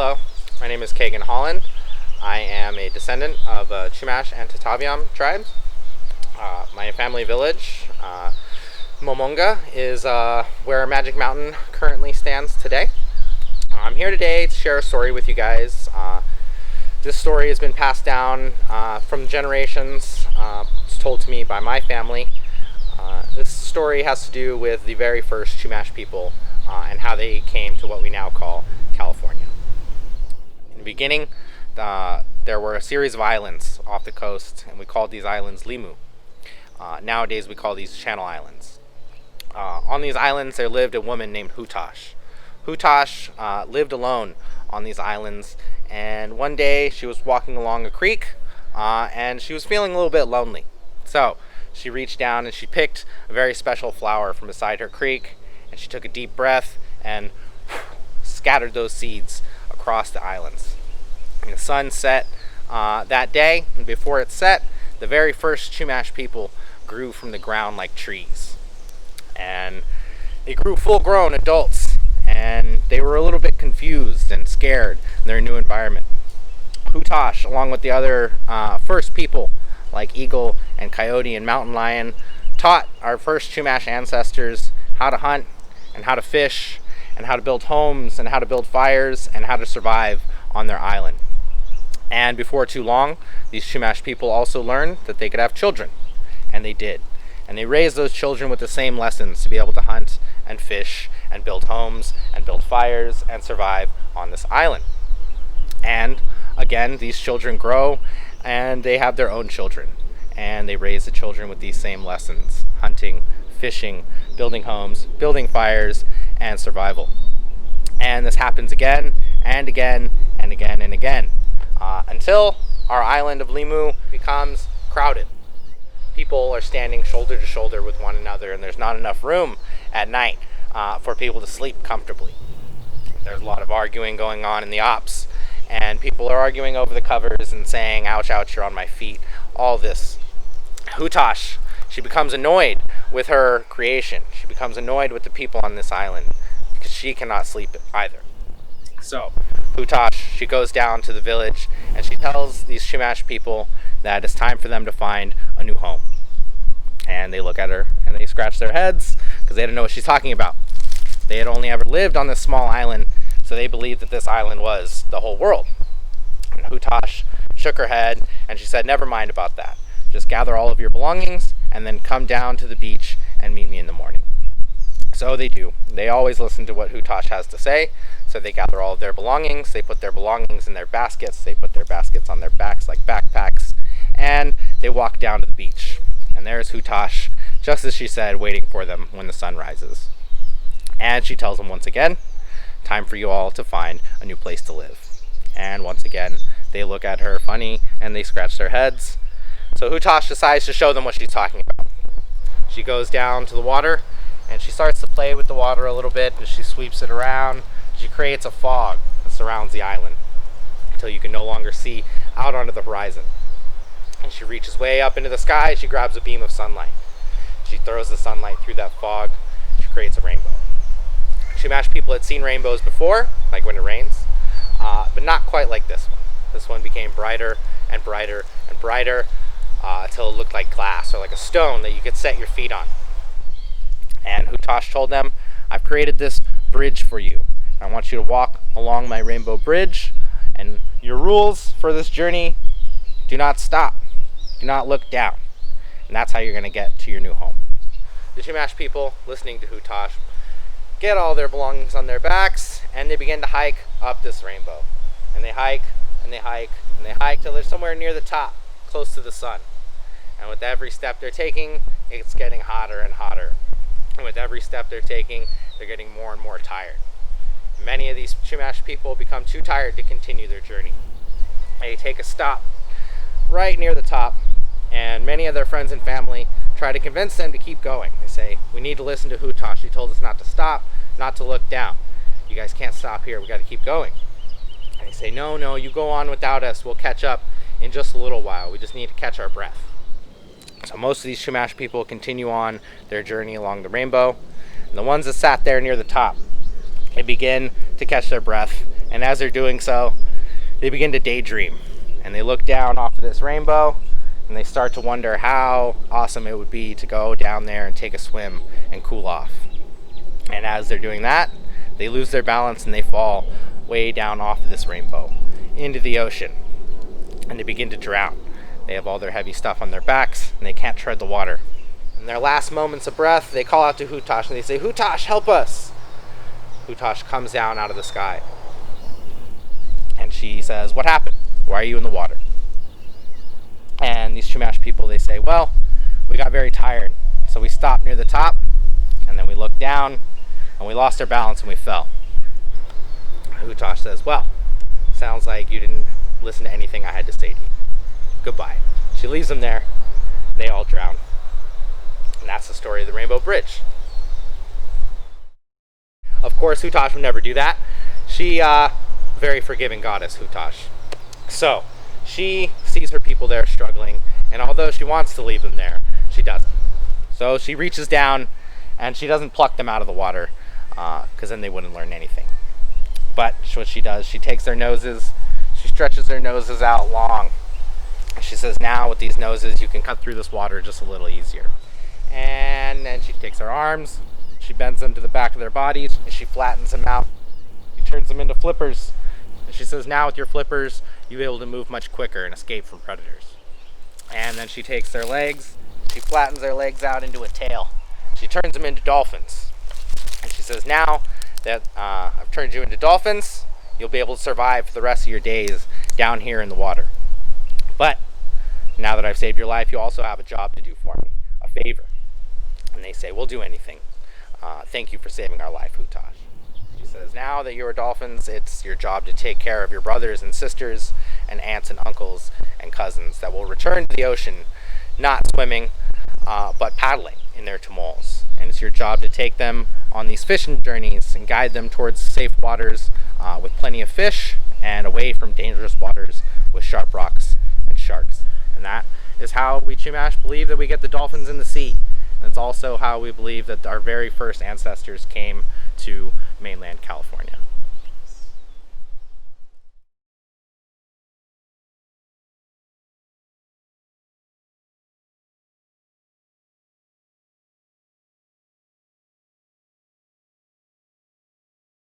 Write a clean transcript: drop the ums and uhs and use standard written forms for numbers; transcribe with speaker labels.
Speaker 1: Hello, my name is Kagan Holland. I am a descendant of Chumash and Tataviam tribes. My family village, Momonga, is where Magic Mountain currently stands today. I'm here today to share a story with you guys. This story has been passed down from generations. It's told to me by my family. This story has to do with the very first Chumash people and how they came to what we now call California. In the beginning, there were a series of islands off the coast, and we called these islands Limu. Nowadays, we call these Channel Islands. On these islands, there lived a woman named Hutash. Hutash lived alone on these islands, and one day she was walking along a creek, and she was feeling a little bit lonely. So she reached down and she picked a very special flower from beside her creek, and she took a deep breath and scattered those seeds across the islands. And the sun set that day, and before it set, the very first Chumash people grew from the ground like trees. And they grew full-grown adults, and they were a little bit confused and scared in their new environment. Hutash, along with the other first people like Eagle and Coyote and Mountain Lion, taught our first Chumash ancestors how to hunt and how to fish and how to build homes and how to build fires and how to survive on their island. And before too long, these Chumash people also learned that they could have children, and they did. And they raised those children with the same lessons to be able to hunt and fish and build homes and build fires and survive on this island. And again, these children grow and they have their own children, and they raise the children with these same lessons: hunting, fishing, building homes, building fires, and survival. And this happens again and again and again and again until our island of Limu becomes crowded. People are standing shoulder to shoulder with one another, and there's not enough room at night for people to sleep comfortably. There's a lot of arguing going on in the ops, and people are arguing over the covers and saying, "Ouch, ouch, you're on my feet," all this. Hutash, she becomes annoyed with her creation. She becomes annoyed with the people on this island because she cannot sleep either. So Hutash, she goes down to the village and she tells these Chumash people that it's time for them to find a new home. And they look at her and they scratch their heads because they don't know what she's talking about. They had only ever lived on this small island, so they believed that this island was the whole world. And Hutash shook her head and she said, "Never mind about that. Just gather all of your belongings and then come down to the beach and meet me in the morning." So they do. They always listen to what Hutash has to say. So they gather all of their belongings, they put their belongings in their baskets, they put their baskets on their backs like backpacks, and they walk down to the beach. And there's Hutash, just as she said, waiting for them when the sun rises. And she tells them once again, "Time for you all to find a new place to live." And once again, they look at her funny and they scratch their heads. So Hutash decides to show them what she's talking about. She goes down to the water and she starts to play with the water a little bit, and she sweeps it around. She creates a fog that surrounds the island until you can no longer see out onto the horizon. And she reaches way up into the sky. She grabs a beam of sunlight. She throws the sunlight through that fog. She creates a rainbow. Chumash people had seen rainbows before, like when it rains, but not quite like this one. This one became brighter and brighter and brighter until it looked like glass or like a stone that you could set your feet on. And Hutash told them, "I've created this bridge for you. I want you to walk along my rainbow bridge, and your rules for this journey: do not stop, do not look down." And that's how you're going to get to your new home. The Chumash people, listening to Hutash, get all their belongings on their backs, and they begin to hike up this rainbow. And they hike, and they hike, and they hike till they're somewhere near the top, close to the sun. And with every step they're taking, it's getting hotter and hotter. And with every step they're taking, they're getting more and more tired. Many of these Chumash people become too tired to continue their journey. They take a stop right near the top, and many of their friends and family try to convince them to keep going. They say, "We need to listen to Hutash. She told us not to stop, not to look down. You guys can't stop here. We got to keep going." And they say, No, you go on without us. We'll catch up in just a little while. We just need to catch our breath." So most of these Chumash people continue on their journey along the rainbow. And the ones that sat there near the top, they begin to catch their breath And as they're doing so, they begin to daydream. And they look down off of this rainbow, and they start to wonder how awesome it would be to go down there and take a swim and cool off. And as they're doing that, they lose their balance and they fall way down off of this rainbow into the ocean. And they begin to drown. They have all their heavy stuff on their backs, and they can't tread the water. In their last moments of breath, they call out to Hutash, and they say, "Hutash, help us!" Hutash comes down out of the sky. And she says, "What happened? Why are you in the water?" And these Chumash people, they say, "Well, we got very tired. So we stopped near the top, and then we looked down, and we lost our balance, and we fell." Hutash says, "Well, sounds like you didn't listen to anything I had to say to you. Goodbye." She leaves them there, and they all drown. And that's the story of the Rainbow Bridge. Of course, Hutash would never do that. She, very forgiving goddess, Hutash. So, she sees her people there struggling, and although she wants to leave them there, she doesn't. So she reaches down, and she doesn't pluck them out of the water, because then they wouldn't learn anything. But what she does, she takes their noses, she stretches their noses out long. And she says, "Now with these noses, you can cut through this water just a little easier." And then she takes her arms, she bends them to the back of their bodies, and she flattens them out. She turns them into flippers. And she says, "Now with your flippers, you'll be able to move much quicker and escape from predators." And then she takes their legs, she flattens their legs out into a tail. She turns them into dolphins. And she says, "Now that I've turned you into dolphins, you'll be able to survive for the rest of your days down here in the water. But now that I've saved your life, you also have a job to do for me, a favor." And they say, "We'll do anything. Thank you for saving our life, Hutash." She says, "Now that you're dolphins, it's your job to take care of your brothers and sisters and aunts and uncles and cousins that will return to the ocean, not swimming, but paddling in their tamols. And it's your job to take them on these fishing journeys and guide them towards safe waters with plenty of fish and away from dangerous waters with sharp rocks and sharks." And that is how we Chumash believe that we get the dolphins in the sea. And it's also how we believe that our very first ancestors came to mainland California.